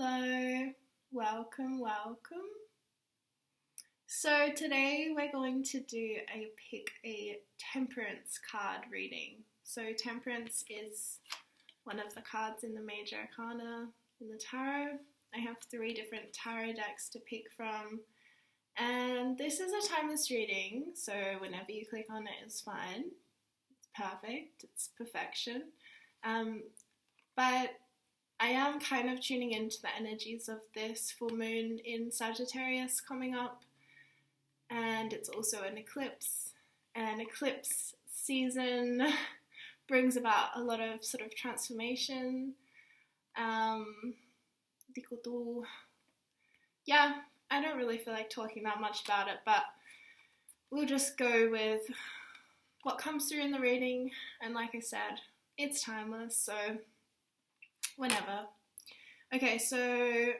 Hello, welcome. So today we're going to do pick a Temperance card reading. So Temperance is one of the cards in the Major Arcana in the Tarot. I have 3 different tarot decks to pick from, and this is a timeless reading, so whenever you click on it is fine. It's perfect, it's perfection. But I am kind of tuning into the energies of this full moon in Sagittarius coming up, and it's also an eclipse. And eclipse season brings about a lot of sort of transformation. Yeah, I don't really feel like talking that much about it, but we'll just go with what comes through in the reading. And like I said, it's timeless, so whenever. Okay, so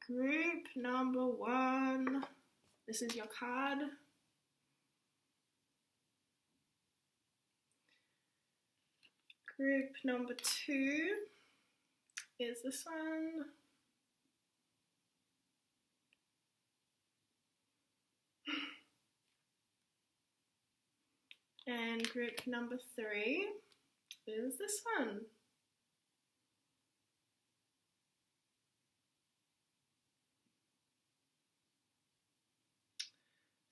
group number 1, this is your card. Group number 2 is this one. And group number 3 is this one.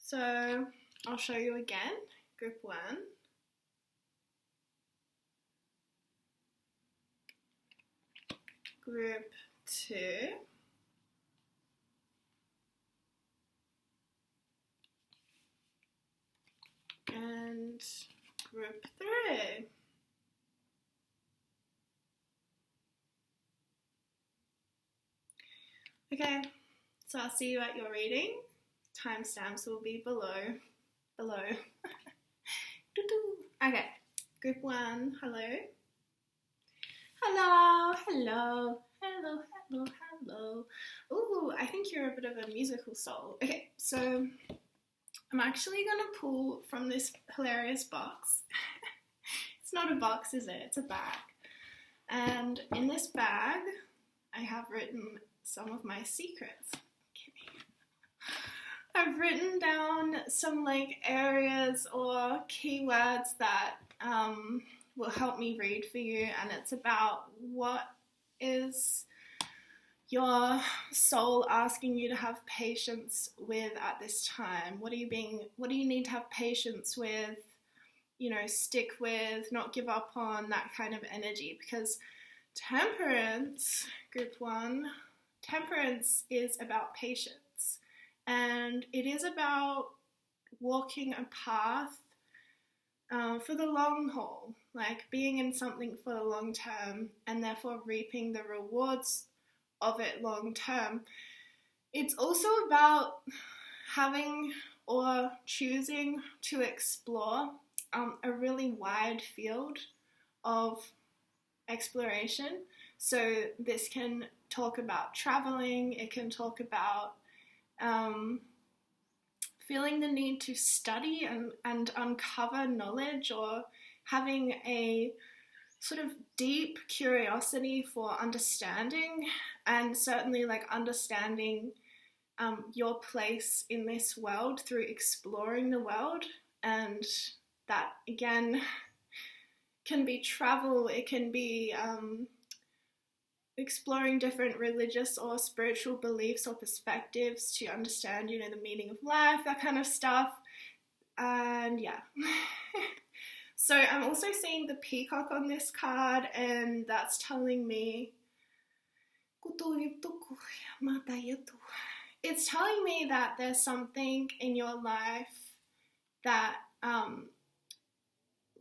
So I'll show you again. Group 1. Group 2. And group 3. Okay, so I'll see you at your reading. Timestamps will be below. Okay, group 1, hello. Hello. Ooh, I think you're a bit of a musical soul. Okay, so I'm actually gonna pull from this hilarious box. It's not a box, is it? It's a bag. And in this bag, I have written some of my secrets. I've written down some areas or keywords that will help me read for you, and it's about what is your soul asking you to have patience with at this time. What do you need to have patience with, stick with, not give up on, that kind of energy? Because Temperance, group 1, Temperance is about patience. And it is about walking a path for the long haul, being in something for the long term and therefore reaping the rewards of it long term. It's also about having or choosing to explore a really wide field of exploration. So this can talk about traveling, it can talk about feeling the need to study and uncover knowledge, or having a sort of deep curiosity for understanding, and certainly understanding your place in this world through exploring the world. And that again can be travel, it can be exploring different religious or spiritual beliefs or perspectives to understand, the meaning of life, that kind of stuff. And yeah. So I'm also seeing the peacock on this card, and that's telling me it's telling me that there's something in your life that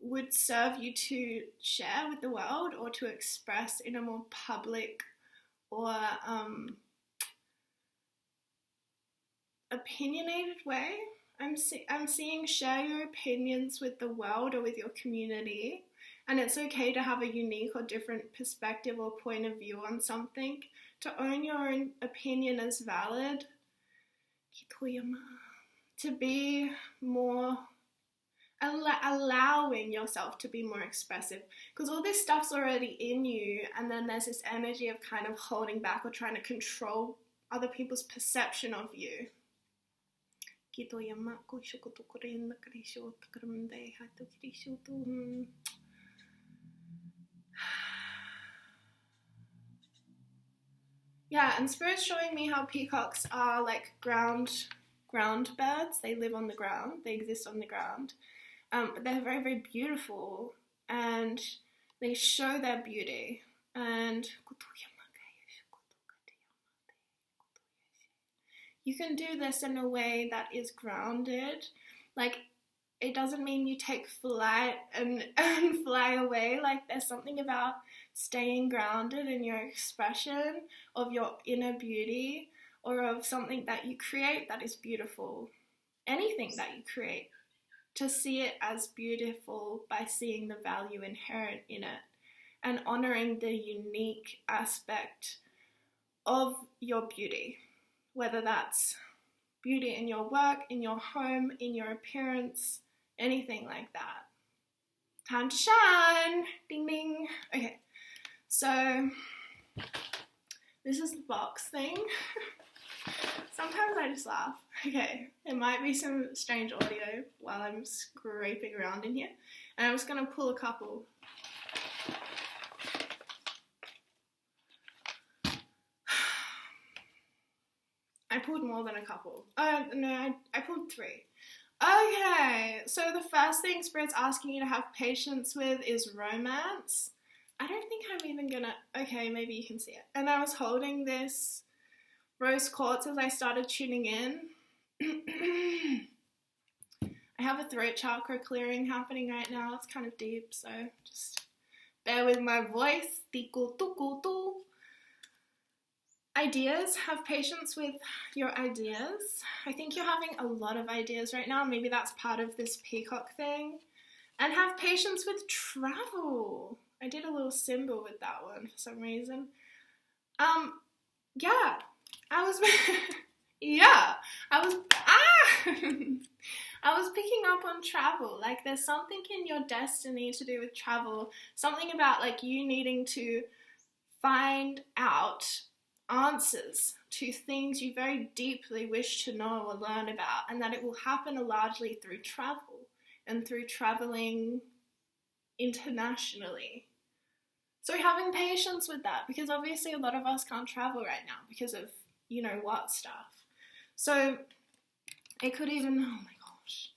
would serve you to share with the world or to express in a more public or opinionated way. I'm seeing share your opinions with the world or with your community, and it's okay to have a unique or different perspective or point of view on something, to own your own opinion as valid, to be more allowing yourself to be more expressive, because all this stuff's already in you, and then there's this energy of kind of holding back or trying to control other people's perception of you. Yeah, and Spirit's showing me how peacocks are like ground birds. They live on the ground, they exist on the ground. But they're very, very beautiful, and they show their beauty. And you can do this in a way that is grounded. Like, it doesn't mean you take flight and fly away. Like, there's something about staying grounded in your expression of your inner beauty, or of something that you create that is beautiful. Anything that you create, to see it as beautiful by seeing the value inherent in it and honoring the unique aspect of your beauty, whether that's beauty in your work, in your home, in your appearance, anything like that. Time to shine! Ding ding! Okay, so this is the box thing. Sometimes I just laugh. Okay, there might be some strange audio while I'm scraping around in here. And I'm just going to pull a couple. I pulled more than a couple. No, I pulled 3. Okay, so the first thing Spirit's asking you to have patience with is romance. I don't think I'm even gonna... Okay, maybe you can see it. And I was holding this rose quartz as I started tuning in. I have a throat chakra clearing happening right now. It's kind of deep, so just bear with my voice. Ideas. Have patience with your ideas. I think you're having a lot of ideas right now. Maybe that's part of this peacock thing. And have patience with travel. I did a little symbol with that one for some reason. Yeah. I was picking up on travel. Like, there's something in your destiny to do with travel. Something about, like, you needing to find out answers to things you very deeply wish to know or learn about, and that it will happen largely through travel and through traveling internationally. So having patience with that, because obviously a lot of us can't travel right now because of you know what stuff. So it could even, oh my gosh,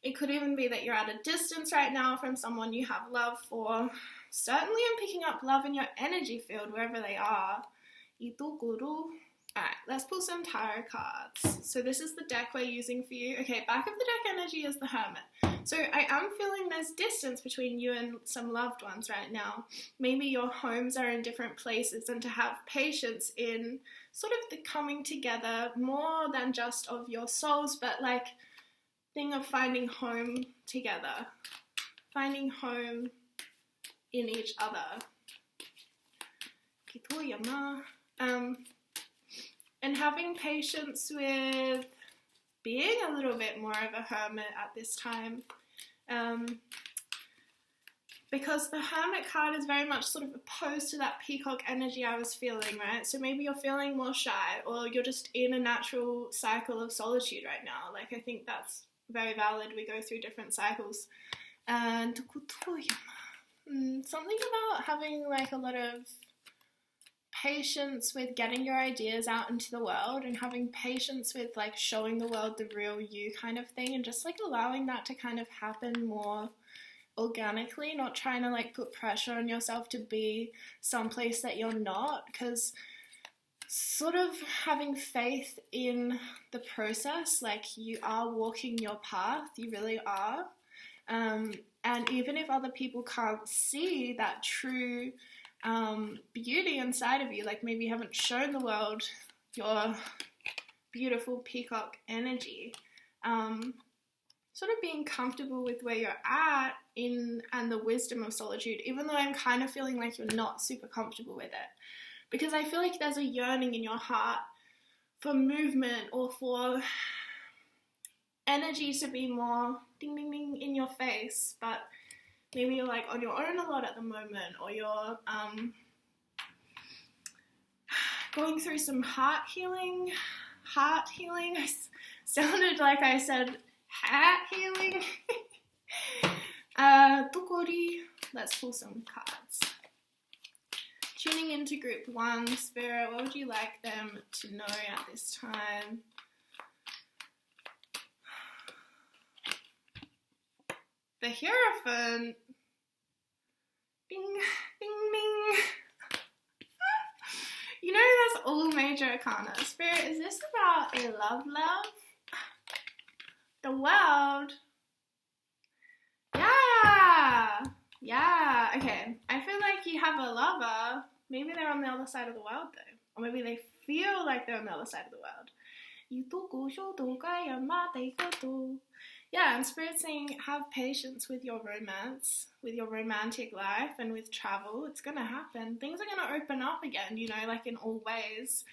it could even be that you're at a distance right now from someone you have love for. Certainly I'm picking up love in your energy field wherever they are. Alright, let's pull some tarot cards. So this is the deck we're using for you. Okay, back of the deck energy is the Hermit. So I am feeling there's distance between you and some loved ones right now. Maybe your homes are in different places, and to have patience in sort of the coming together more than just of your souls, but like thing of finding home together. Finding home in each other. And having patience with being a little bit more of a hermit at this time. Because the Hermit card is very much sort of opposed to that peacock energy I was feeling, right? So maybe you're feeling more shy, or you're just in a natural cycle of solitude right now. Like, I think that's very valid. We go through different cycles. And something about having like a lot of patience with getting your ideas out into the world, and having patience with like showing the world the real you kind of thing, and just like allowing that to kind of happen more organically, not trying to like put pressure on yourself to be someplace that you're not, because sort of having faith in the process, like you are walking your path, you really are, and even if other people can't see that true beauty inside of you, like maybe you haven't shown the world your beautiful peacock energy, sort of being comfortable with where you're at and the wisdom of solitude, even though I'm kind of feeling like you're not super comfortable with it, because I feel like there's a yearning in your heart for movement, or for energy to be more ding ding ding in your face, but maybe you're like on your own a lot at the moment, or you're going through some heart healing. I sounded like I said hat healing. Tukori. Let's pull some cards. Tuning into group 1, Spirit, what would you like them to know at this time? The Hierophant. Ding, ding, ding. You know, that's all major arcana. Spirit, is this about a love? The world. Yeah. Okay. I feel like you have a lover. Maybe they're on the other side of the world though. Or maybe they feel like they're on the other side of the world. Yeah, and Spirit's saying have patience with your romance, with your romantic life, and with travel. It's going to happen. Things are going to open up again, you know, like in all ways.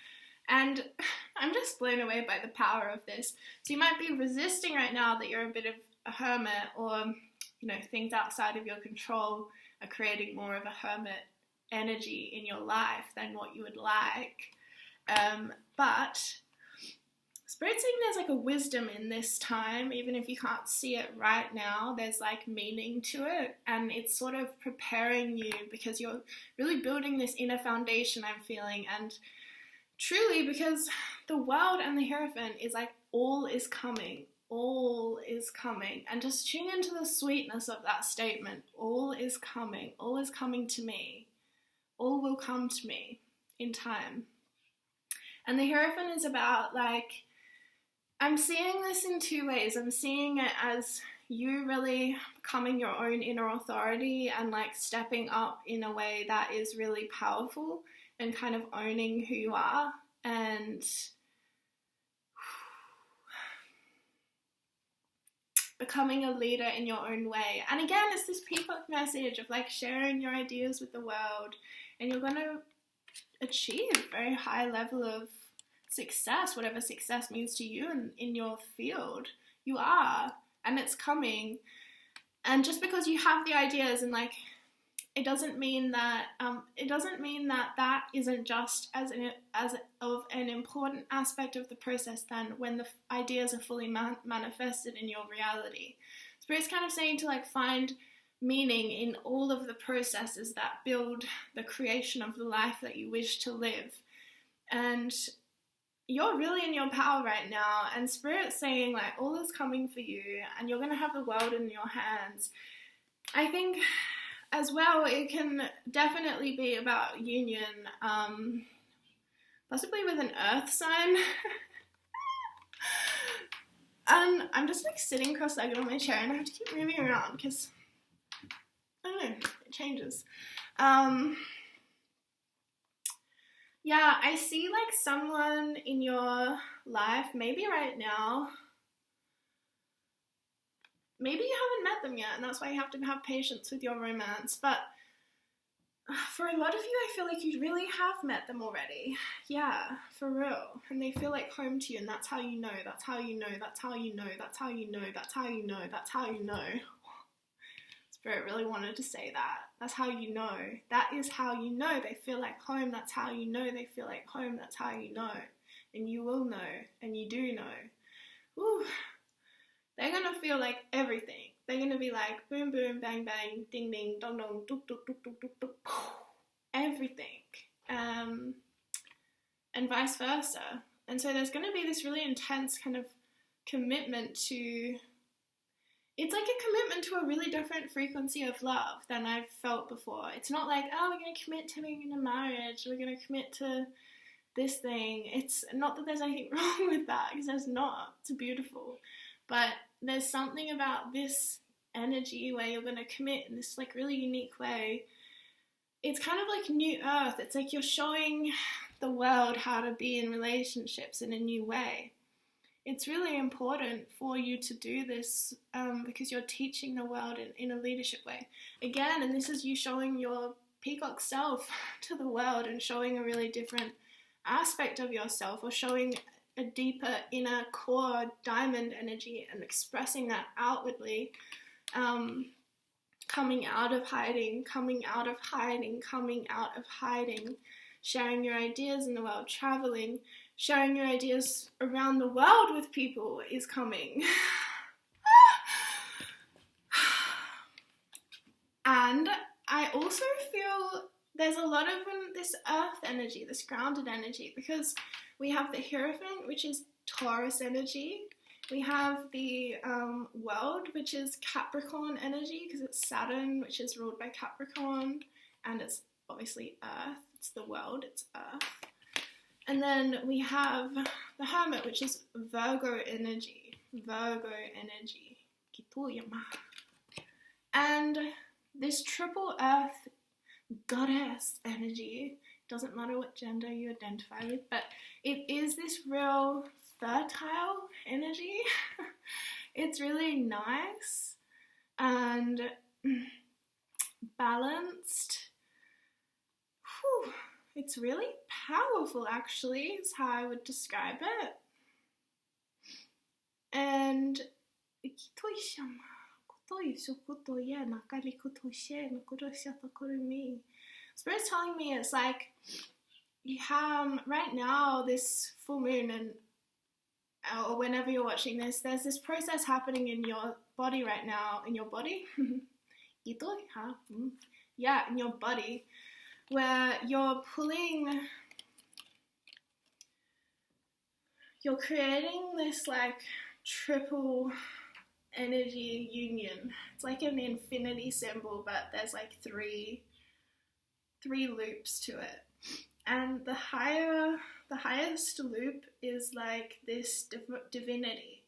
And I'm just blown away by the power of this. So you might be resisting right now that you're a bit of a hermit, or, you know, things outside of your control are creating more of a hermit energy in your life than what you would like. But Spirit's saying there's like a wisdom in this time, even if you can't see it right now, there's like meaning to it, and it's sort of preparing you because you're really building this inner foundation, I'm feeling, and truly because the world and the Hierophant is like all is coming, and just tune into the sweetness of that statement. All is coming to me, all will come to me in time. And the Hierophant is about like, I'm seeing this in two ways. I'm seeing it as you really becoming your own inner authority and like stepping up in a way that is really powerful and kind of owning who you are and becoming a leader in your own way. And again, it's this peacock message of like sharing your ideas with the world, and you're going to achieve a very high level of success, whatever success means to you in your field. You are, and it's coming. And just because you have the ideas, and like, it doesn't mean that that isn't just as of an important aspect of the process than when the ideas are fully manifested in your reality. Spirit's kind of saying to like find meaning in all of the processes that build the creation of the life that you wish to live. And you're really in your power right now, and Spirit's saying like all is coming for you, and you're going to have the world in your hands. I think as well it can definitely be about union, possibly with an earth sign. And I'm just like sitting cross-legged on my chair, and I have to keep moving around because I don't know, it changes. Yeah, I see like someone in your life, maybe right now, maybe you haven't met them yet, and that's why you have to have patience with your romance, but for a lot of you, I feel like you really have met them already. Yeah, for real. And they feel like home to you, and that's how you know, that's how you know, that's how you know, that's how you know, that's how you know, that's how you know. Spirit really wanted to say that. That's how you know. That is how you know they feel like home. That's how you know they feel like home. That's how you know. And you will know. And you do know. Ooh. They're going to feel like everything. They're going to be like boom, boom, bang, bang, ding, ding, dong, dong, duk, duk, duk, duk, duk, duk. Everything. And vice versa. And so there's going to be this really intense kind of commitment to... It's like a commitment to a really different frequency of love than I've felt before. It's not like, oh, we're going to commit to being in a marriage. We're going to commit to this thing. It's not that there's anything wrong with that, because there's not. It's beautiful. But there's something about this energy where you're going to commit in this like really unique way. It's kind of like new earth. It's like you're showing the world how to be in relationships in a new way. It's really important for you to do this because you're teaching the world in a leadership way. Again, and this is you showing your peacock self to the world and showing a really different aspect of yourself, or showing a deeper inner core diamond energy and expressing that outwardly, coming out of hiding, coming out of hiding, coming out of hiding, sharing your ideas in the world, traveling, sharing your ideas around the world with people is coming. And I also feel there's a lot of this earth energy, this grounded energy, because we have the Hierophant, which is Taurus energy. We have the world, which is Capricorn energy, because it's Saturn, which is ruled by Capricorn, and it's obviously Earth. It's the world, it's Earth. And then we have the Hermit, which is Virgo energy. Virgo energy. And this triple Earth goddess energy, doesn't matter what gender you identify with, but it is this real fertile energy. It's really nice and balanced. Whew. It's really powerful, actually, is how I would describe it. And Spirit's telling me it's like you have right now this full moon, and or whenever you're watching this, there's this process happening in your body right now, in your body, yeah, in your body, where you're creating this like triple energy union. It's like an infinity symbol, but there's like three loops to it. And the highest loop is like this divinity.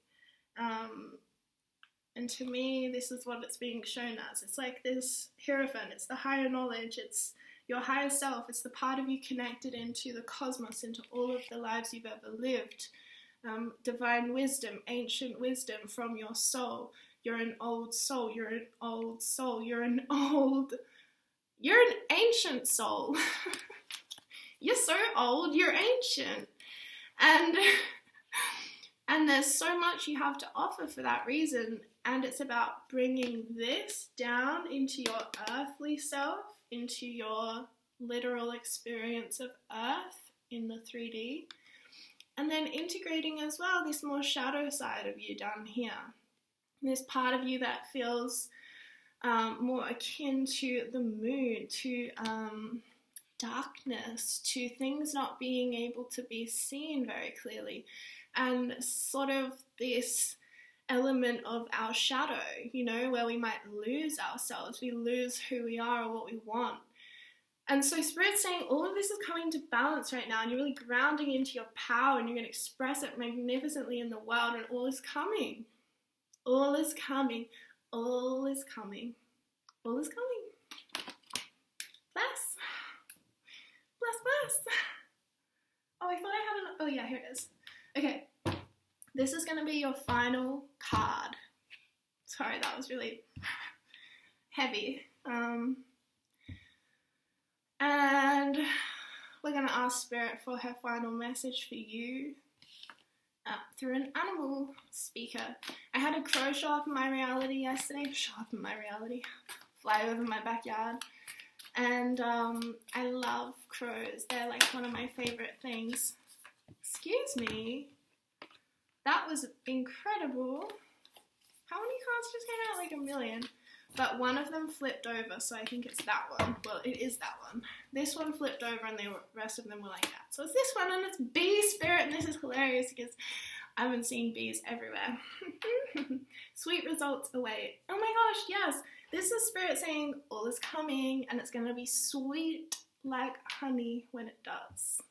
And to me, this is what it's being shown as. It's like this Hierophant, it's the higher knowledge, it's your higher self, it's the part of you connected into the cosmos, into all of the lives you've ever lived. Divine wisdom, ancient wisdom from your soul. You're an old soul, you're an old soul, you're an ancient soul. You're so old, you're ancient. And there's so much you have to offer for that reason. And it's about bringing this down into your earthly self, into your literal experience of earth in the 3D. And then integrating as well this more shadow side of you down here. This part of you that feels more akin to the moon, to darkness, to things not being able to be seen very clearly, and sort of this element of our shadow, where we might lose ourselves, we lose who we are or what we want. And so Spirit's saying all of this is coming to balance right now, and you're really grounding into your power, and you're going to express it magnificently in the world, and all is coming. All is coming. All is coming. All is coming. Bless. Bless, bless. Oh, I thought I had oh yeah, here it is. Okay. This is going to be your final card. Sorry, that was really heavy. And we're going to ask Spirit for her final message for you through an animal speaker. I had a crow show up in my reality yesterday. Fly over my backyard. And I love crows. They're like one of my favorite things. Excuse me. That was incredible. How many cards just came out? Like a million. But one of them flipped over, so I think it's that one. Well, it is that one. This one flipped over, and the rest of them were like that. So it's this one, and it's bee spirit, and this is hilarious because I've been seeing bees everywhere. Sweet results await. Oh my gosh, yes. This is Spirit saying all is coming, and it's going to be sweet like honey when it does.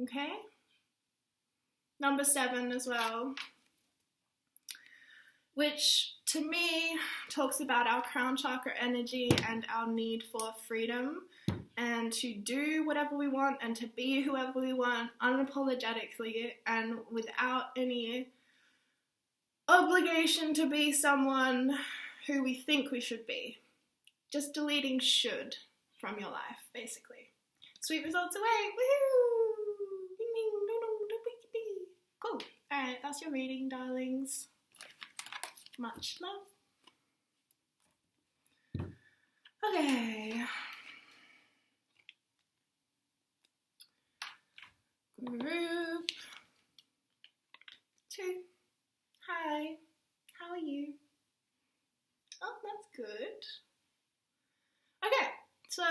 Okay? Number 7 as well, which to me talks about our crown chakra energy and our need for freedom and to do whatever we want and to be whoever we want unapologetically and without any obligation to be someone who we think we should be. Just deleting should from your life, basically. Sweet results away. Woohoo! Ding, ding, dong, dong, ding, ding. Alright, that's your reading, darlings. Much love. Okay. Group 2. Hi. How are you? Oh, that's good. Okay, so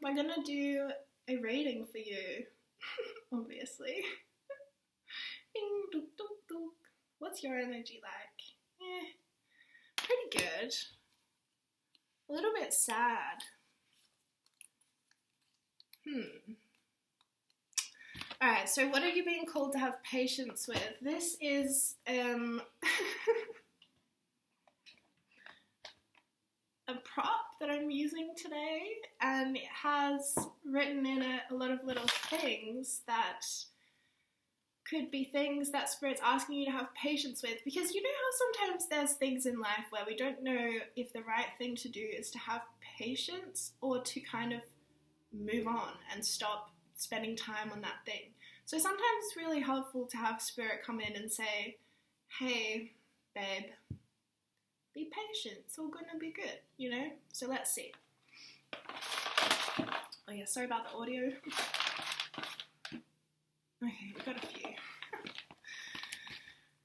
we're gonna do a reading for you, obviously. What's your energy like? Pretty good. A little bit sad. Alright, so what are you being called to have patience with? This is a prop that I'm using today, and it has written in it a lot of little things that could be things that Spirit's asking you to have patience with, because you know how sometimes there's things in life where we don't know if the right thing to do is to have patience or to kind of move on and stop spending time on that thing. So sometimes it's really helpful to have Spirit come in and say, hey, babe, be patient, it's all gonna be good, you know? So let's see. Oh yeah, sorry about the audio. Okay, we've got a few.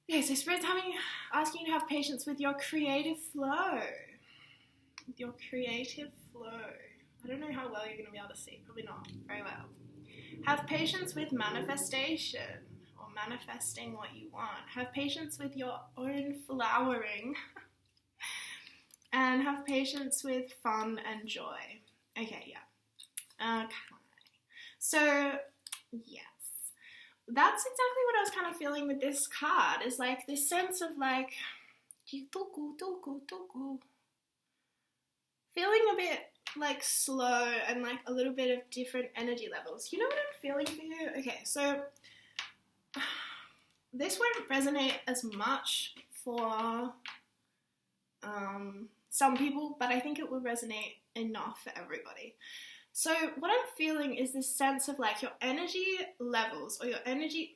Okay, so Spirit's asking you to have patience with your creative flow. With your creative flow. I don't know how well you're going to be able to see. Probably not very well. Have patience with manifestation, or manifesting what you want. Have patience with your own flowering. And have patience with fun and joy. Okay, yeah. Okay. So, yes. That's exactly what I was kind of feeling with this card, is like this sense of like, feeling a bit like slow and like a little bit of different energy levels. You know what I'm feeling for you? Okay, so this won't resonate as much for some people, but I think it will resonate enough for everybody. So what I'm feeling is this sense of like your energy levels, or your energy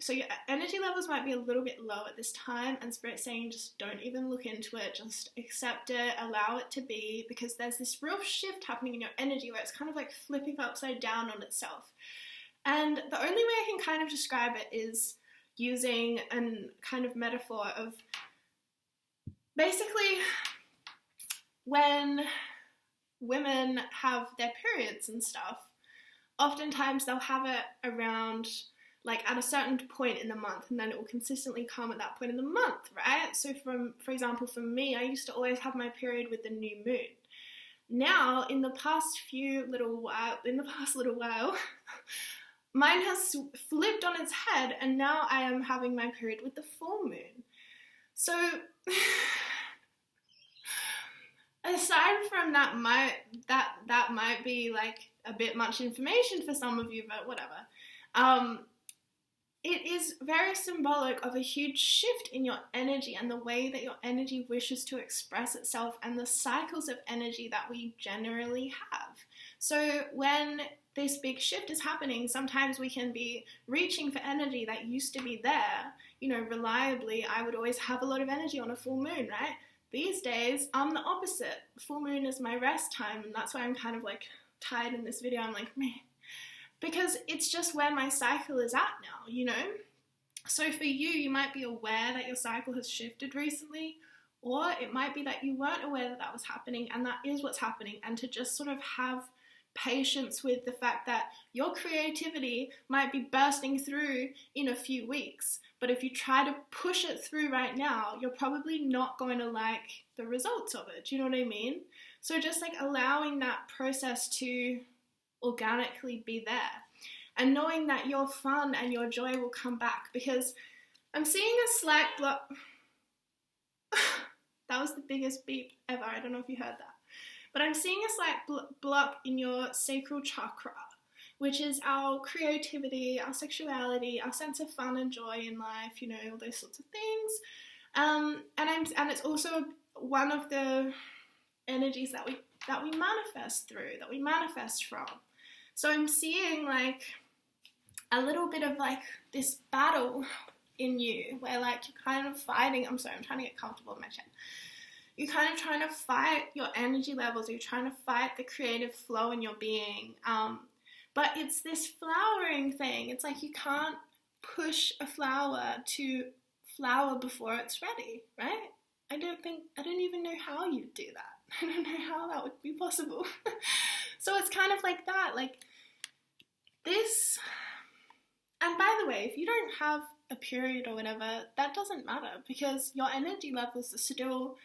levels might be a little bit low at this time, and Spirit's saying just don't even look into it, just accept it, allow it to be, because there's this real shift happening in your energy where it's kind of like flipping upside down on itself. And the only way I can kind of describe it is using a kind of metaphor of basically when women have their periods and stuff, oftentimes they'll have it around like at a certain point in the month, and then it will consistently come at that point in the month, right? So for example, for me, I used to always have my period with the new moon. Now, in the past little while, mine has flipped on its head, and now I am having my period with the full moon. So aside from that might be like a bit much information for some of you, but whatever. It is very symbolic of a huge shift in your energy and the way that your energy wishes to express itself, and the cycles of energy that we generally have. So when this big shift is happening, sometimes we can be reaching for energy that used to be there. You know, reliably, I would always have a lot of energy on a full moon, right? These days, I'm the opposite. Full moon is my rest time, and that's why I'm kind of like tired in this video. I'm like, meh. Because it's just where my cycle is at now, you know? So for you, you might be aware that your cycle has shifted recently, or it might be that you weren't aware that that was happening, and that is what's happening, and to just sort of have patience with the fact that your creativity might be bursting through in a few weeks. But if you try to push it through right now, you're probably not going to like the results of it. Do you know what I mean? So just like allowing that process to organically be there, and knowing that your fun and your joy will come back, because I'm seeing a slight block. That was the biggest beep ever. I don't know if you heard that. But I'm seeing a slight block in your sacral chakra, which is our creativity, our sexuality, our sense of fun and joy in life, you know, all those sorts of things. And it's also one of the energies that we manifest through, that we manifest from. So I'm seeing like a little bit of like this battle in you where like you're kind of fighting. I'm sorry, I'm trying to get comfortable in my chair. You're kind of trying to fight your energy levels. You're trying to fight the creative flow in your being. But it's this flowering thing. It's like you can't push a flower to flower before it's ready, right? I don't even know how you do that. I don't know how that would be possible. So it's kind of like that, like this. And by the way, if you don't have a period or whatever, that doesn't matter because your energy levels are still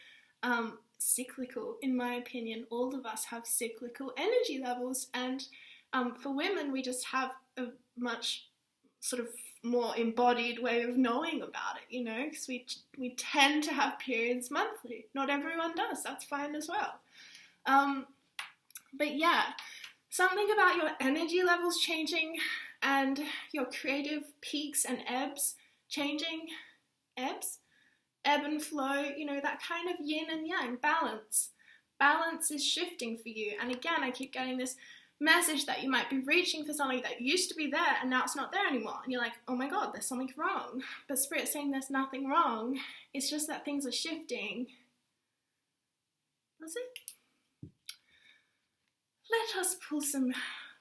cyclical, in my opinion. All of us have cyclical energy levels, and for women, we just have a much sort of more embodied way of knowing about it, you know, because we tend to have periods monthly. Not everyone does. That's fine as well. But yeah, something about your energy levels changing and your creative peaks and ebbs changing. Ebb and flow, you know, that kind of yin and yang, balance is shifting for you. And again, I keep getting this message that you might be reaching for something that used to be there and now it's not there anymore, and you're like, oh my god, there's something wrong. But Spirit's saying there's nothing wrong, it's just that things are shifting. That's it. Let us pull some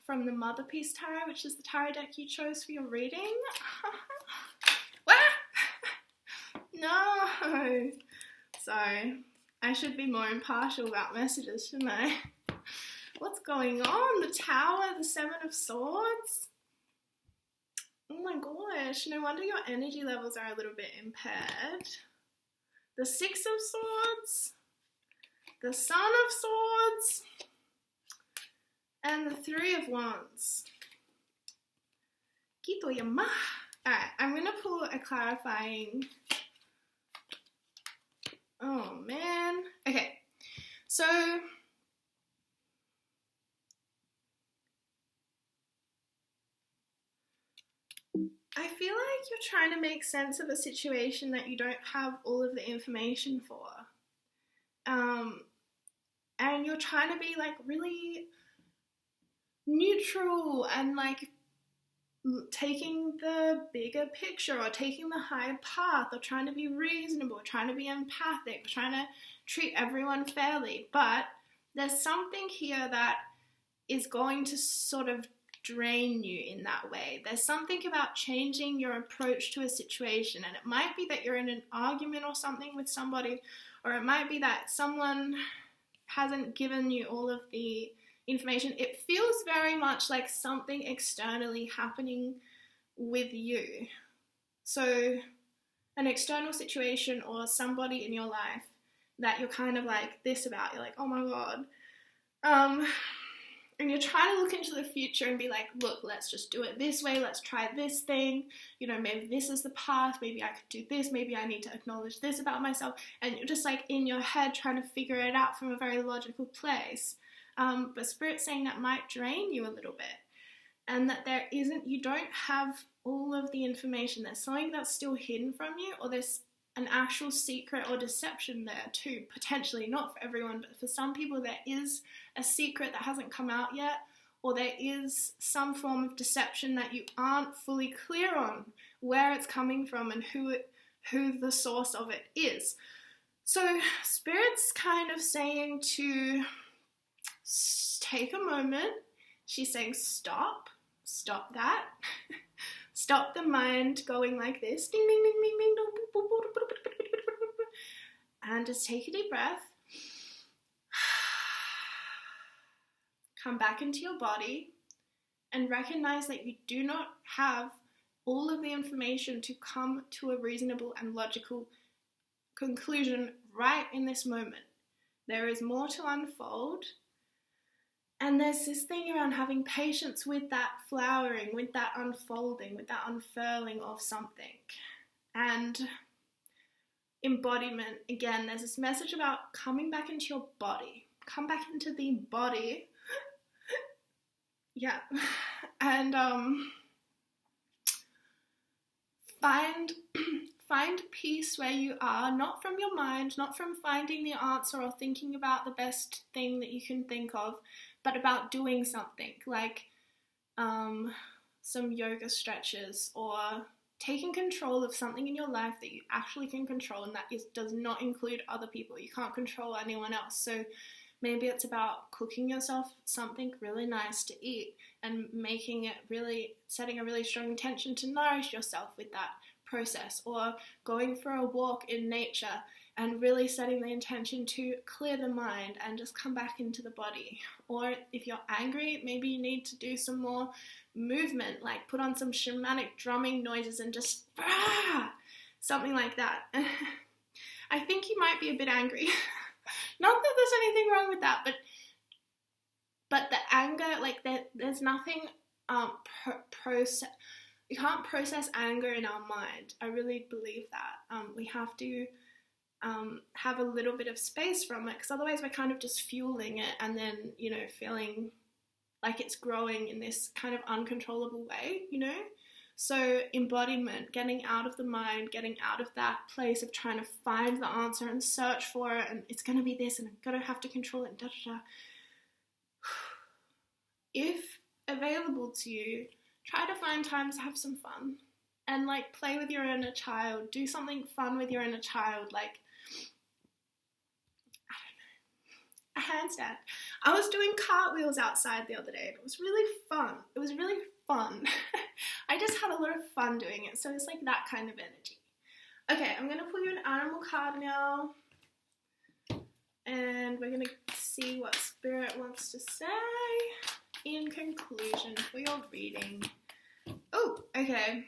from the Mother Peace Tarot, which is the tarot deck you chose for your reading. No! Sorry. I should be more impartial about messages, shouldn't I? What's going on? The Tower, the Seven of Swords? Oh my gosh, no wonder your energy levels are a little bit impaired. The Six of Swords, the Son of Swords, and the Three of Wands. Kitoyama. Alright, I'm going to pull a clarifying... Oh man. Okay, so... I feel like you're trying to make sense of a situation that you don't have all of the information for. And you're trying to be like really neutral and like taking the bigger picture or taking the higher path or trying to be reasonable, trying to be empathic, trying to treat everyone fairly. But there's something here that is going to sort of drain you in that way. There's something about changing your approach to a situation, and it might be that you're in an argument or something with somebody, or it might be that someone hasn't given you all of the information. It feels very much like something externally happening with you. So an external situation or somebody in your life that you're kind of like this about, you're like, oh my god. And you're trying to look into the future and be like, look, let's just do it this way, let's try this thing, you know, maybe this is the path, maybe I could do this, maybe I need to acknowledge this about myself, and you're just like in your head trying to figure it out from a very logical place. But Spirit's saying that might drain you a little bit, and that you don't have all of the information. There's something that's still hidden from you, or there's an actual secret or deception there too, potentially. Not for everyone, but for some people there is a secret that hasn't come out yet, or there is some form of deception that you aren't fully clear on where it's coming from and who the source of it is. So Spirit's kind of saying to take a moment. She's saying stop that. Stop the mind going like this. Ding, ding, ding, ding, ding, and just take a deep breath. Come back into your body and recognize that you do not have all of the information to come to a reasonable and logical conclusion right in this moment. There is more to unfold. And there's this thing around having patience with that flowering, with that unfolding, with that unfurling of something. And embodiment, again, there's this message about coming back into your body. Come back into the body. Yeah. And find peace where you are, not from your mind, not from finding the answer or thinking about the best thing that you can think of, but about doing something like some yoga stretches or taking control of something in your life that you actually can control, and that does not include other people. You can't control anyone else. So maybe it's about cooking yourself something really nice to eat and setting a really strong intention to nourish yourself with that process, or going for a walk in nature and really setting the intention to clear the mind and just come back into the body. Or if you're angry, maybe you need to do some more movement, like put on some shamanic drumming noises and just something like that. I think you might be a bit angry. Not that there's anything wrong with that, but the anger, like there's nothing we can't process anger in our mind. I really believe that. We have to have a little bit of space from it, because otherwise we're kind of just fueling it and then, feeling like it's growing in this kind of uncontrollable way, So embodiment, getting out of the mind, getting out of that place of trying to find the answer and search for it, and it's going to be this and I'm going to have to control it, If available to you, try to find time to have some fun and play with your inner child. Do something fun with your inner child, a handstand. I was doing cartwheels outside the other day and it was really fun. I just had a lot of fun doing it, so it's that kind of energy. Okay, I'm going to pull you an animal card now, and we're going to see what Spirit wants to say in conclusion for your reading. Oh, okay.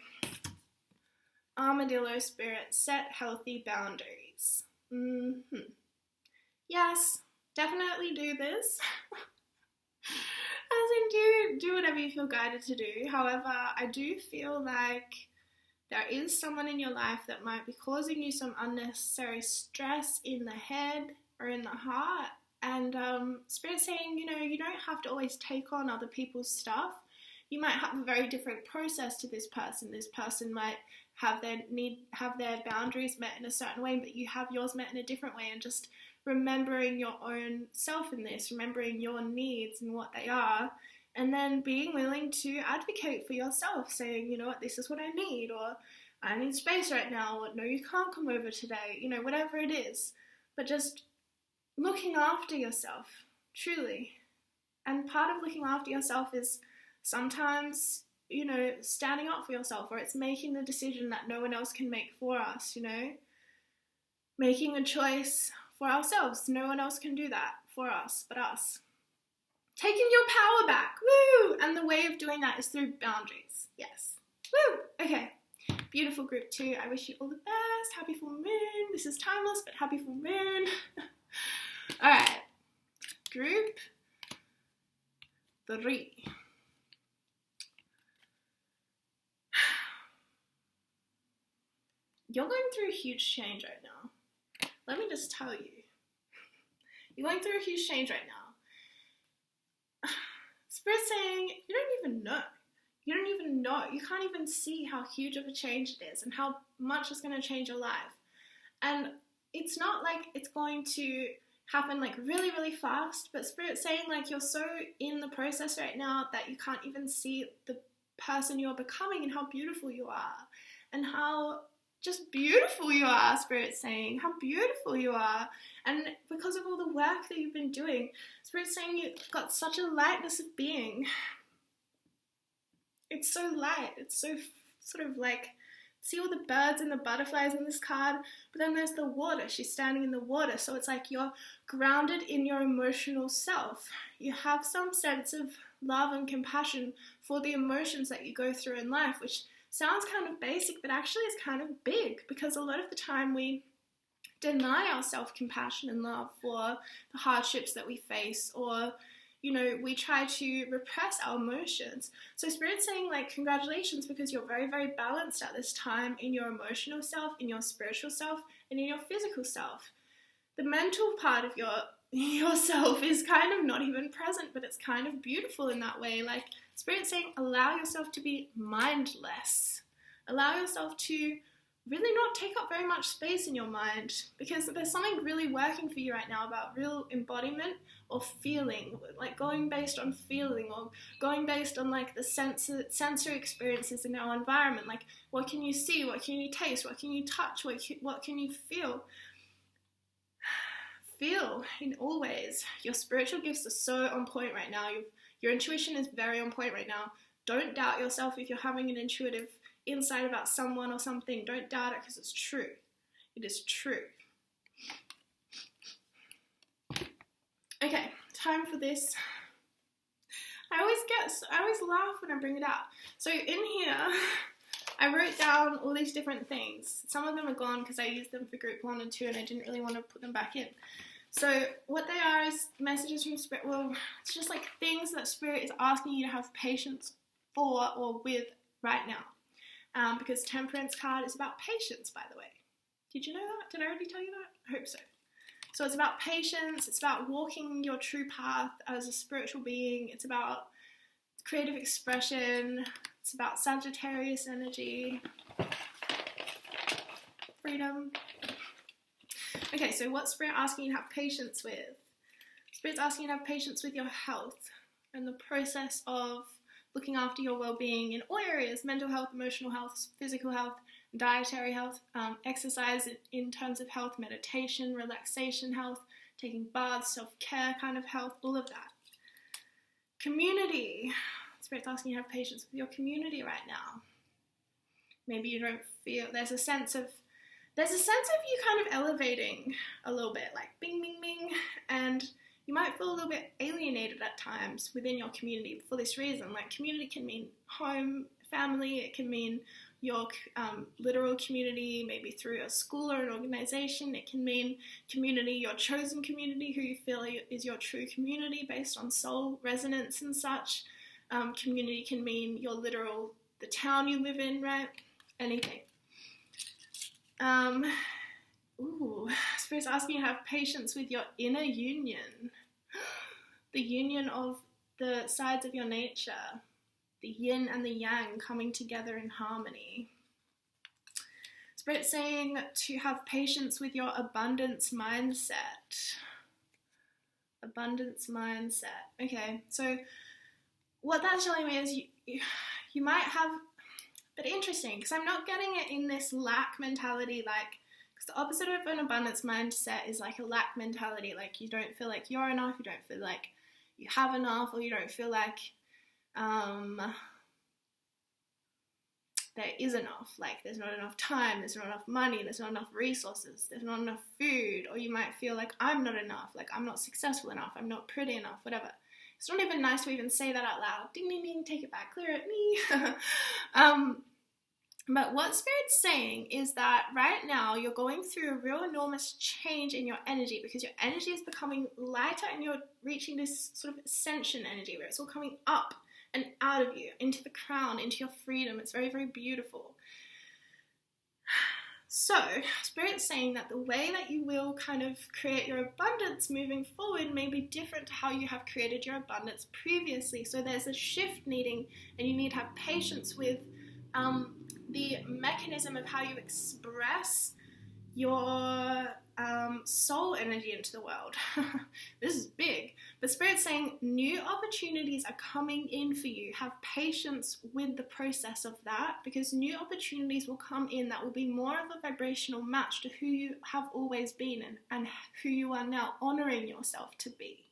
Armadillo Spirit, set healthy boundaries. Yes, definitely do this. As in, do whatever you feel guided to do. However, I do feel like there is someone in your life that might be causing you some unnecessary stress in the head or in the heart. And Spirit's saying, you don't have to always take on other people's stuff. You might have a very different process to this person. This person might have their boundaries met in a certain way, but you have yours met in a different way. And just remembering your own self in this, remembering your needs and what they are, and then being willing to advocate for yourself, saying, you know what, this is what I need, or I need space right now, or no, you can't come over today, whatever it is. But just looking after yourself, truly. And part of looking after yourself is sometimes, standing up for yourself, or it's making the decision that no one else can make for us, making a choice for ourselves. No one else can do that for us but us. Taking your power back. Woo! And the way of doing that is through boundaries. Yes. Woo! Okay. Beautiful group 2. I wish you all the best. Happy full moon. This is timeless, but happy full moon. Alright. Group 3. You're going through a huge change right now. Let me just tell you. You're going through a huge change right now. Spirit's saying, you don't even know. You don't even know. You can't even see how huge of a change it is and how much it's going to change your life. And it's not like it's going to happen really, really fast, but Spirit's saying you're so in the process right now that you can't even see the person you're becoming and how beautiful you are and how just beautiful you are. Spirit's saying how beautiful you are, and because of all the work that you've been doing, Spirit's saying you've got such a lightness of being. It's so light. It's so sort of see all the birds and the butterflies in this card, but then there's the water. She's standing in the water, so it's you're grounded in your emotional self. You have some sense of love and compassion for the emotions that you go through in life, which sounds kind of basic, but actually it's kind of big, because a lot of the time we deny ourselves compassion and love for the hardships that we face, or we try to repress our emotions. So Spirit's saying congratulations, because you're very, very balanced at this time in your emotional self, in your spiritual self, and in your physical self. The mental part of yourself is kind of not even present, but it's kind of beautiful in that way. Spirit's saying, allow yourself to be mindless. Allow yourself to really not take up very much space in your mind, because there's something really working for you right now about real embodiment or feeling, like going based on feeling, or going based on like the sensory experiences in our environment. Like, what can you see, what can you taste, what can you touch, what can you feel? Feel in all ways. Your spiritual gifts are so on point right now. Your intuition is very on point right now. Don't doubt yourself if you're having an intuitive insight about someone or something. Don't doubt it, because it's true. It is true. Okay, time for this. I always laugh when I bring it out. So in here, I wrote down all these different things. Some of them are gone because I used them for group 1 and 2 and I didn't really want to put them back in. So what they are is messages from Spirit. Well, it's just like things that Spirit is asking you to have patience for or with right now. Because Temperance card is about patience, by the way. Did you know that? Did I already tell you that? I hope so. So it's about patience. It's about walking your true path as a spiritual being. It's about creative expression. It's about Sagittarius energy. Freedom. Okay, so what's Spirit asking you to have patience with? Spirit's asking you to have patience with your health and the process of looking after your well-being in all areas: mental health, emotional health, physical health, dietary health, exercise in terms of health, meditation, relaxation health, taking baths, self-care kind of health, all of that. Community. Spirit's asking you to have patience with your community right now. Maybe you don't feel, there's a sense of you kind of elevating a little bit, like bing, bing, bing, and you might feel a little bit alienated at times within your community for this reason. Like, community can mean home, family, it can mean your literal community, maybe through a school or an organization. It can mean community, your chosen community, who you feel is your true community based on soul resonance and such. Community can mean your literal, the town you live in, right? Anything. Spirit's asking you to have patience with your inner union. The union of the sides of your nature. The yin and the yang coming together in harmony. Spirit's saying to have patience with your abundance mindset. Abundance mindset. Okay, so what that's telling me is you might have, but interesting, because I'm not getting it in this lack mentality, like, because the opposite of an abundance mindset is like a lack mentality, like you don't feel like you're enough, you don't feel like you have enough, or you don't feel like there is enough, like there's not enough time, there's not enough money, there's not enough resources, there's not enough food, or you might feel like I'm not enough, like I'm not successful enough, I'm not pretty enough, whatever. It's not even nice to even say that out loud. Ding, ding, ding, take it back, clear it, me. But what Spirit's saying is that right now you're going through a real enormous change in your energy, because your energy is becoming lighter and you're reaching this sort of ascension energy where it's all coming up and out of you, into the crown, into your freedom. It's very, very beautiful. So, Spirit's saying that the way that you will kind of create your abundance moving forward may be different to how you have created your abundance previously. So there's a shift needing, and you need to have patience with the mechanism of how you express your soul energy into the world. This is big. But Spirit's saying new opportunities are coming in for you. Have patience with the process of that, because new opportunities will come in that will be more of a vibrational match to who you have always been and who you are now honoring yourself to be.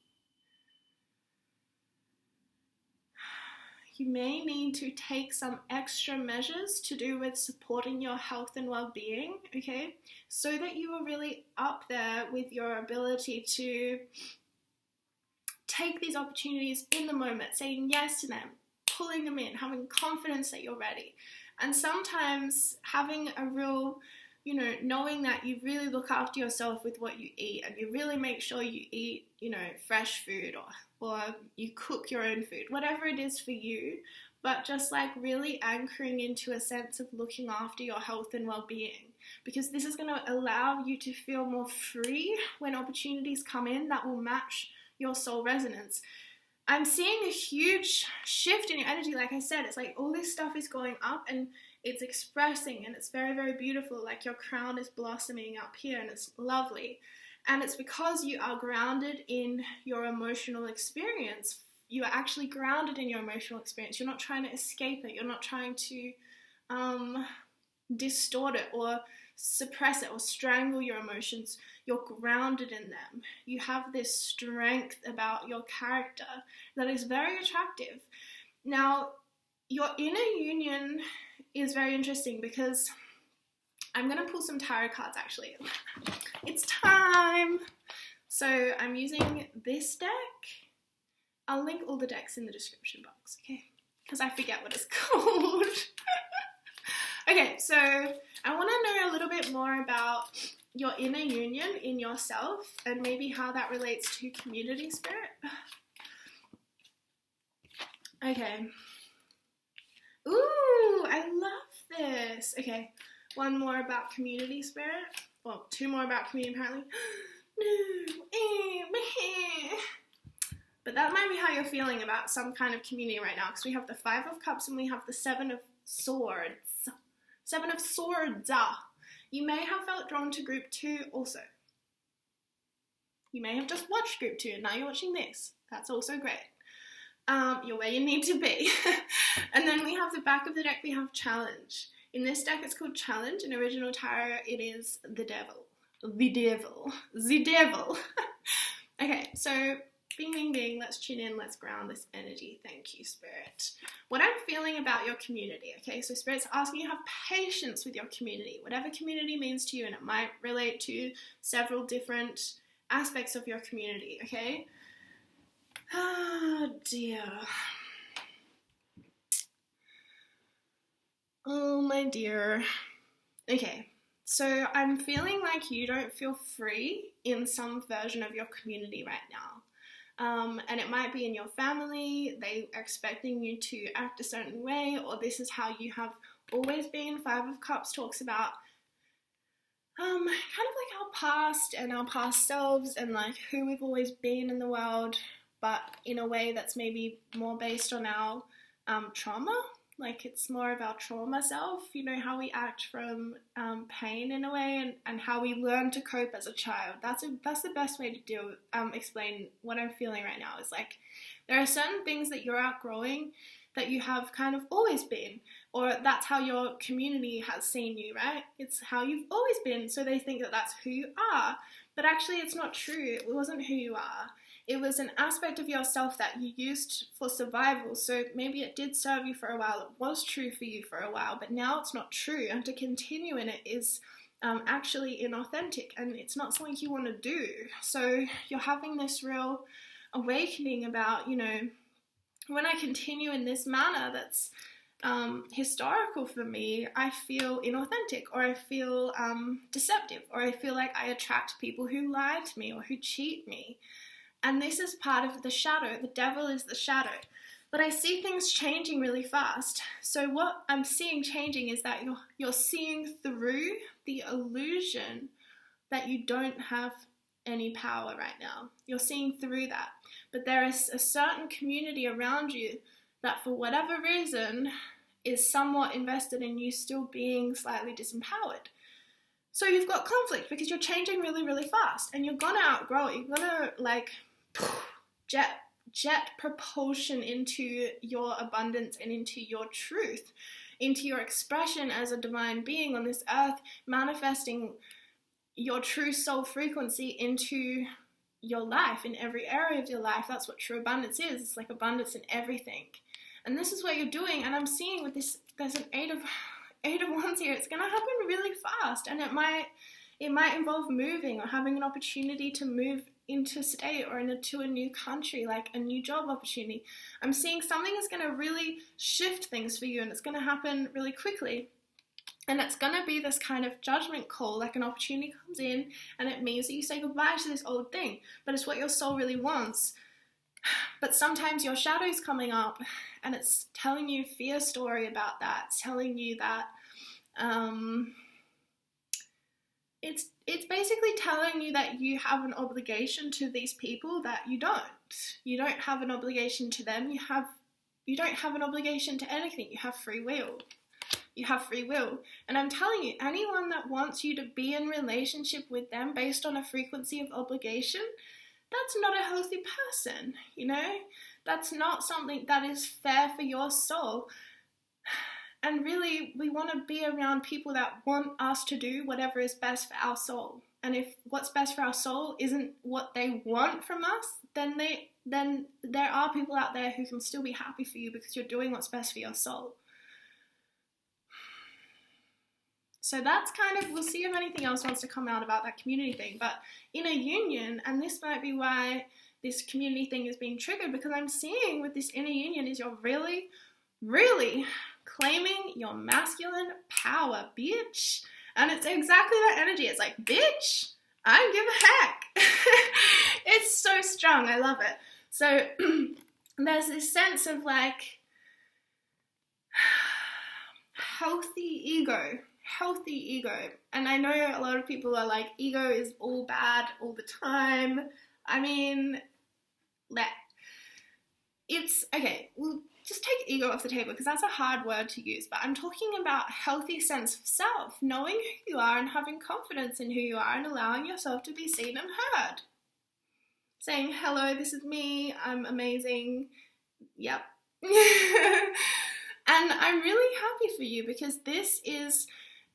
You may need to take some extra measures to do with supporting your health and well-being, okay? So that you are really up there with your ability to take these opportunities in the moment, saying yes to them, pulling them in, having confidence that you're ready. And sometimes having a real, knowing that you really look after yourself with what you eat, and you really make sure you eat, fresh food, or you cook your own food, whatever it is for you, but just like really anchoring into a sense of looking after your health and well-being, because this is going to allow you to feel more free when opportunities come in that will match your soul resonance. I'm seeing a huge shift in your energy. Like I said, it's like all this stuff is going up and it's expressing, and it's very, very beautiful. Like your crown is blossoming up here and it's lovely. And it's because you are grounded in your emotional experience. You are actually grounded in your emotional experience. You're not trying to escape it. You're not trying to distort it or suppress it or strangle your emotions. You're grounded in them. You have this strength about your character that is very attractive. Now, your inner union is very interesting because I'm going to pull some tarot cards actually. It's time! So I'm using this deck. I'll link all the decks in the description box, okay? Because I forget what it's called. Okay, so I want to know a little bit more about your inner union in yourself and maybe how that relates to community spirit. Okay. Ooh, I love this. Okay, one more about community spirit. Well, two more about community apparently. But that might be how you're feeling about some kind of community right now, because we have the 5 of Cups and we have the 7 of Swords. 7 of Swords. You may have felt drawn to group 2 also. You may have just watched group 2 and now you're watching this. That's also great. You're where you need to be. And then we have the back of the deck, we have Challenge. In this deck it's called Challenge. In original tarot it is the devil. The devil. The devil. Okay, so bing, bing, bing, let's tune in, let's ground this energy. Thank you, Spirit. What I'm feeling about your community, okay, so Spirit's asking you to have patience with your community, whatever community means to you, and it might relate to several different aspects of your community, okay? Oh, dear. Oh, my dear. Okay, so I'm feeling like you don't feel free in some version of your community right now. And it might be in your family, they are expecting you to act a certain way, or this is how you have always been. 5 of Cups talks about kind of like our past and our past selves and like who we've always been in the world, but in a way that's maybe more based on our trauma. Like it's more of our trauma self, you know, how we act from pain in a way, and how we learn to cope as a child. That's the best way to explain what I'm feeling right now. Is like there are certain things that you're outgrowing that you have kind of always been, or that's how your community has seen you, right? It's how you've always been, so they think that that's who you are. But actually it's not true. It wasn't who you are. It was an aspect of yourself that you used for survival, so maybe it did serve you for a while, it was true for you for a while, but now it's not true, and to continue in it is actually inauthentic, and it's not something you want to do. So you're having this real awakening about, you know, when I continue in this manner that's historical for me, I feel inauthentic, or I feel deceptive, or I feel like I attract people who lie to me or who cheat me. And this is part of the shadow. The devil is the shadow. But I see things changing really fast. So what I'm seeing changing is that you're seeing through the illusion that you don't have any power right now. You're seeing through that. But there is a certain community around you that for whatever reason is somewhat invested in you still being slightly disempowered. So you've got conflict because you're changing really, really fast, and you're gonna outgrow it. You're gonna like jet propulsion into your abundance and into your truth, into your expression as a divine being on this earth, manifesting your true soul frequency into your life, in every area of your life. That's what true abundance is. It's like abundance in everything. And this is what you're doing. And I'm seeing with this, there's an 8 of Wands here. It's going to happen really fast, and it might involve moving or having an opportunity to move into state or into a new country, like a new job opportunity. I'm seeing something is going to really shift things for you, and it's going to happen really quickly. And it's going to be this kind of judgment call, like an opportunity comes in and it means that you say goodbye to this old thing, but it's what your soul really wants. But sometimes your shadow's coming up and it's telling you fear story about that. It's telling you that it's basically telling you that you have an obligation to these people that you don't. You don't have an obligation to them. You don't have an obligation to anything. You have free will. You have free will. And I'm telling you, anyone that wants you to be in relationship with them based on a frequency of obligation, that's not a healthy person, you know? That's not something that is fair for your soul. And really, we want to be around people that want us to do whatever is best for our soul. And if what's best for our soul isn't what they want from us, then there are people out there who can still be happy for you because you're doing what's best for your soul. So that's kind of, we'll see if anything else wants to come out about that community thing. But in a union, and this might be why this community thing is being triggered, because I'm seeing with this inner union is you're really, really claiming your masculine power, bitch. And it's exactly that energy. It's like, bitch, I don't give a heck. It's so strong. I love it. So there's this sense of like healthy ego. And I know a lot of people are like, ego is all bad all the time. I mean, it's, okay, we'll just take ego off the table because that's a hard word to use, but I'm talking about healthy sense of self, knowing who you are and having confidence in who you are and allowing yourself to be seen and heard. Saying, hello, this is me, I'm amazing, yep. And I'm really happy for you because this is,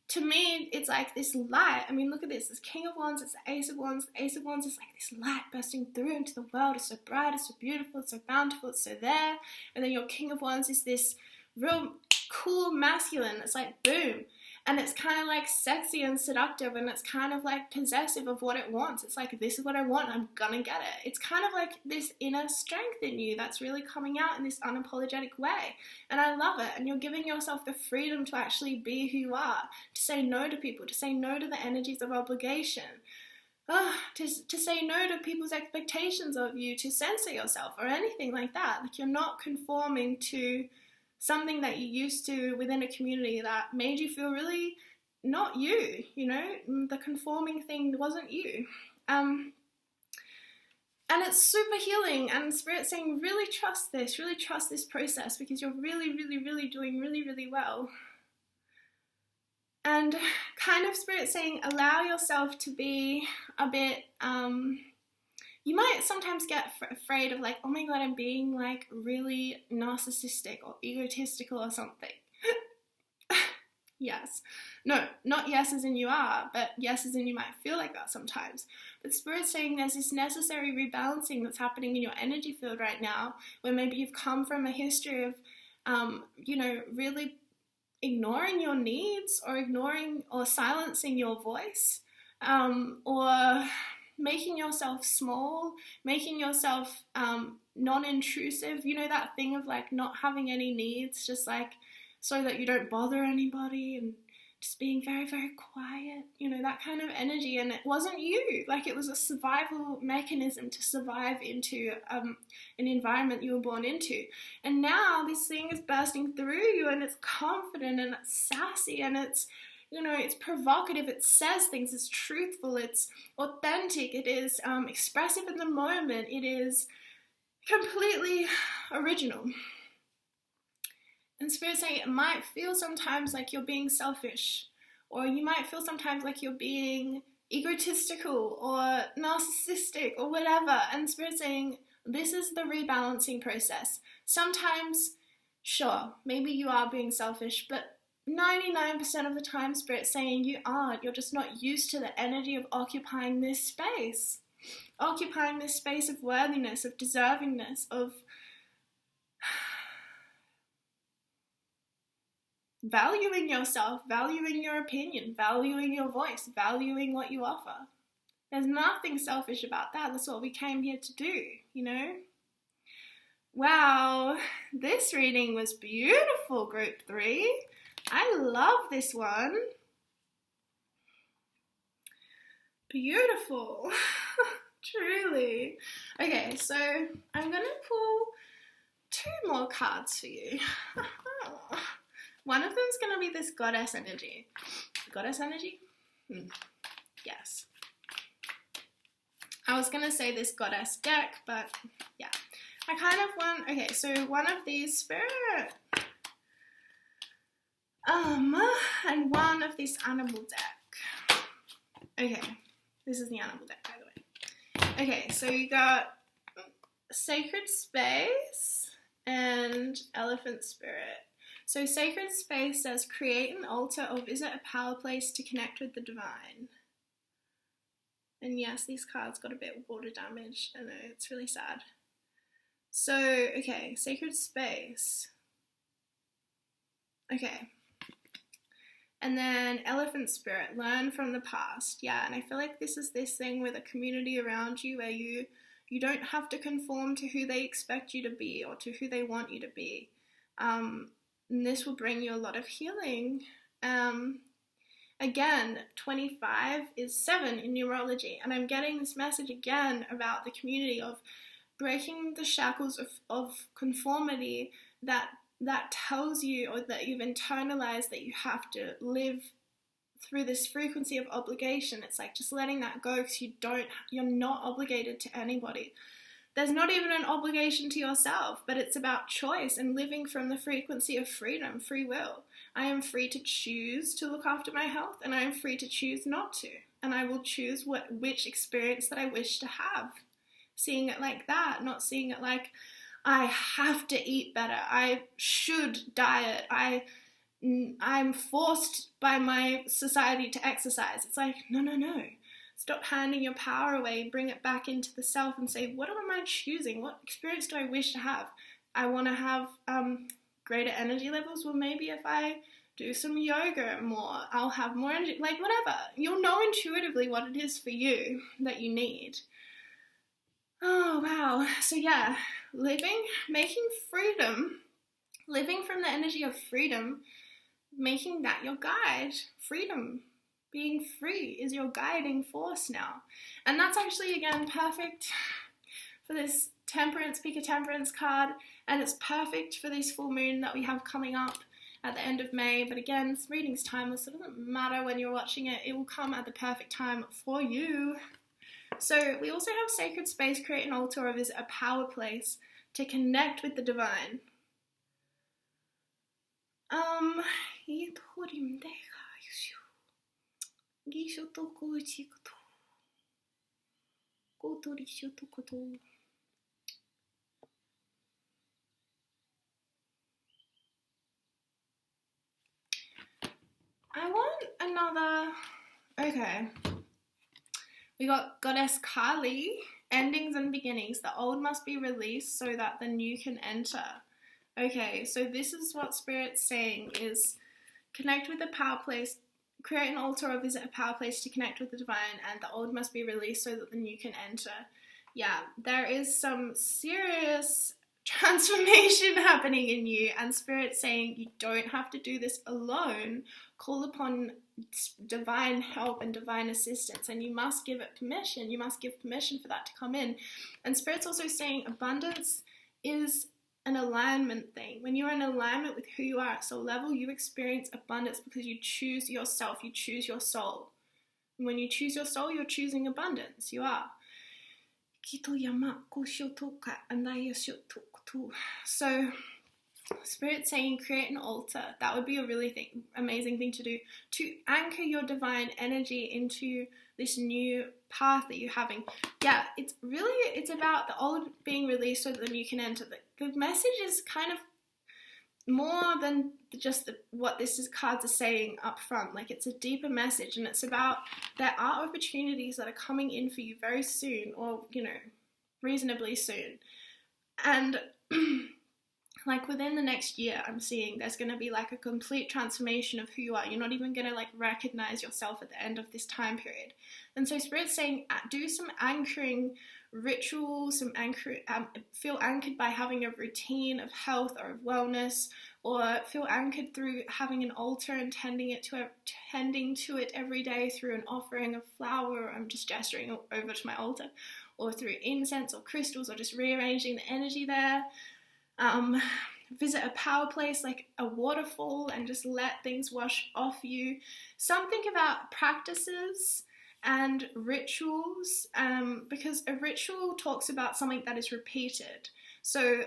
to me, it's like this light. I mean, look at this. This King of Wands, it's the Ace of Wands. The Ace of Wands is like this light bursting through into the world. It's so bright, it's so beautiful, it's so bountiful, it's so there. And then your King of Wands is this real cool masculine. It's like, boom. And it's kind of like sexy and seductive, and it's kind of like possessive of what it wants. It's like, this is what I want, I'm gonna get it. It's kind of like this inner strength in you that's really coming out in this unapologetic way. And I love it. And you're giving yourself the freedom to actually be who you are, to say no to people, to say no to the energies of obligation, to say no to people's expectations of you, to censor yourself or anything like that. Like, you're not conforming to something that you used to within a community that made you feel really not you, you know? The conforming thing wasn't you. And it's super healing, and Spirit's saying, really trust this process, because you're really, really, really doing really, really well. And kind of Spirit saying, allow yourself to be a bit, you might sometimes get afraid of like, oh my God, I'm being like really narcissistic or egotistical or something. Yes. No, not yes as in you are, but yes as in you might feel like that sometimes. But Spirit's saying there's this necessary rebalancing that's happening in your energy field right now, where maybe you've come from a history of, really ignoring your needs, or ignoring or silencing your voice, or making yourself small, making yourself non-intrusive, you know, that thing of like not having any needs, just like so that you don't bother anybody, and just being very, very quiet, you know, that kind of energy. And it wasn't you, like it was a survival mechanism to survive into an environment you were born into. And now this thing is bursting through you, and it's confident, and it's sassy, and it's, you know, it's provocative, it says things, it's truthful, it's authentic, it is expressive in the moment, it is completely original. And Spirit's saying it might feel sometimes like you're being selfish, or you might feel sometimes like you're being egotistical or narcissistic or whatever. And Spirit's saying this is the rebalancing process. Sometimes, sure, maybe you are being selfish, but 99% of the time, Spirit's saying you aren't. You're just not used to the energy of occupying this space. Occupying this space of worthiness, of deservingness, of valuing yourself, valuing your opinion, valuing your voice, valuing what you offer. There's nothing selfish about that. That's what we came here to do, you know? Wow, this reading was beautiful, Group 3. I love this one. Beautiful. Truly. Okay, so I'm going to pull 2 more cards for you. One of them is going to be this goddess energy. Goddess energy? Yes. I was going to say this goddess deck, but yeah. I kind of want, okay, so one of these spirit, and one of this animal deck. Okay, this is the animal deck, by the way. Okay, so you got Sacred Space and Elephant Spirit. So Sacred Space says, create an altar or visit a power place to connect with the divine. And yes, these cards got a bit of water damage. I know, it's really sad. So, okay, Sacred Space. Okay. And then Elephant Spirit, learn from the past. Yeah, and I feel like this is this thing with a community around you where you don't have to conform to who they expect you to be or to who they want you to be. And this will bring you a lot of healing. Again, 25 is 7 in numerology, and I'm getting this message again about the community of breaking the shackles of conformity that tells you, or that you've internalized, that you have to live through this frequency of obligation. It's like just letting that go, because you're not obligated to anybody. There's not even an obligation to yourself, but it's about choice and living from the frequency of freedom, free will. I am free to choose to look after my health, and I am free to choose not to. And I will choose which experience that I wish to have. Seeing it like that, not seeing it like I have to eat better, I should diet, I'm forced by my society to exercise. It's like, no. Stop handing your power away, bring it back into the self and say, what am I choosing? What experience do I wish to have? I want to have greater energy levels. Well, maybe if I do some yoga more, I'll have more energy. Like, whatever. You'll know intuitively what it is for you that you need. Oh, wow. So yeah, making freedom, living from the energy of freedom, making that your guide. Freedom. Being free is your guiding force now. And that's actually, again, perfect for this Temperance, Pick a Temperance card. And it's perfect for this full moon that we have coming up at the end of May. But again, this reading's timeless. It doesn't matter when you're watching it. It will come at the perfect time for you. So we also have Sacred Space, create an altar or visit a power place to connect with the divine. I want another. Okay. We got Goddess Kali, endings and beginnings. The old must be released so that the new can enter. Okay, so this is what Spirit's saying is connect with the power place, create an altar or visit a power place to connect with the divine, and the old must be released so that the new can enter. Yeah, there is some serious transformation happening in you, and Spirit's saying you don't have to do this alone. Call upon divine help and divine assistance, and you must give it permission. You must give permission for that to come in. And Spirit's also saying abundance is an alignment thing. When you're in alignment with who you are at soul level, you experience abundance because you choose yourself, you choose your soul. And when you choose your soul, you're choosing abundance. You are. So Spirit's saying create an altar. That would be a really amazing thing to do, to anchor your divine energy into this new path that you're having. Yeah, it's about the old being released so that the new can enter. The message is kind of more than just what cards are saying up front. Like, it's a deeper message, and it's about there are opportunities that are coming in for you very soon, or reasonably soon. And like within the next year, I'm seeing there's going to be like a complete transformation of who you are. You're not even going to like recognize yourself at the end of this time period. And so Spirit's saying do some anchoring rituals, feel anchored by having a routine of health or of wellness, or feel anchored through having an altar and tending to it every day through an offering of flower. I'm just gesturing over to my altar, or through incense or crystals, or just rearranging the energy there. Visit a power place like a waterfall and just let things wash off you. Something about practices and rituals, because a ritual talks about something that is repeated. So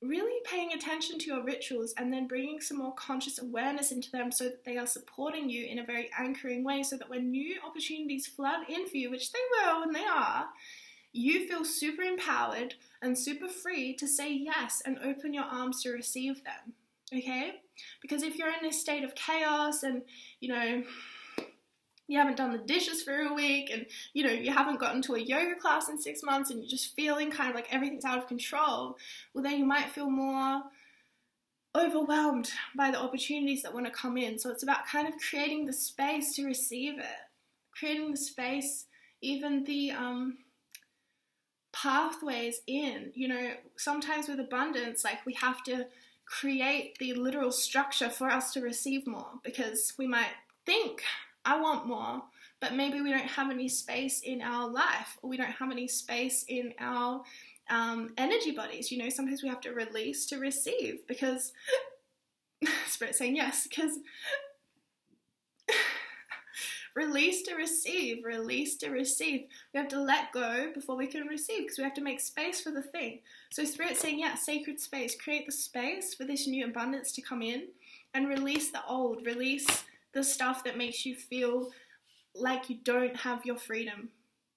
really paying attention to your rituals and then bringing some more conscious awareness into them so that they are supporting you in a very anchoring way, so that when new opportunities flood in for you, which they will and they are, you feel super empowered and super free to say yes and open your arms to receive them, okay? Because if you're in a state of chaos and, you know, you haven't done the dishes for a week and, you know, you haven't gotten to a yoga class in 6 months and you're just feeling kind of like everything's out of control, well, then you might feel more overwhelmed by the opportunities that want to come in. So it's about kind of creating the space to receive it, creating the space, even the pathways in. You know, sometimes with abundance, like, we have to create the literal structure for us to receive more, because we might think, I want more, but maybe we don't have any space in our life, or we don't have any space in our energy bodies. You know, sometimes we have to release to receive, because Spirit's saying yes, because release to receive, release to receive. We have to let go before we can receive, because we have to make space for the thing. So Spirit's saying, yeah, sacred space. Create the space for this new abundance to come in, and release the old, release the stuff that makes you feel like you don't have your freedom.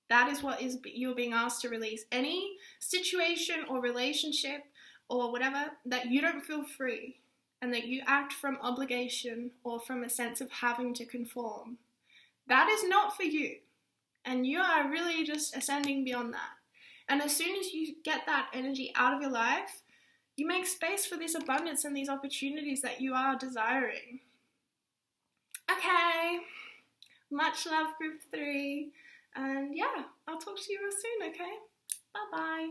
That is what you're being asked to release. Any situation or relationship or whatever that you don't feel free, and that you act from obligation or from a sense of having to conform, that is not for you. And you are really just ascending beyond that. And as soon as you get that energy out of your life, you make space for this abundance and these opportunities that you are desiring. Okay, much love, group 3, and yeah, I'll talk to you real soon, okay? Bye-bye.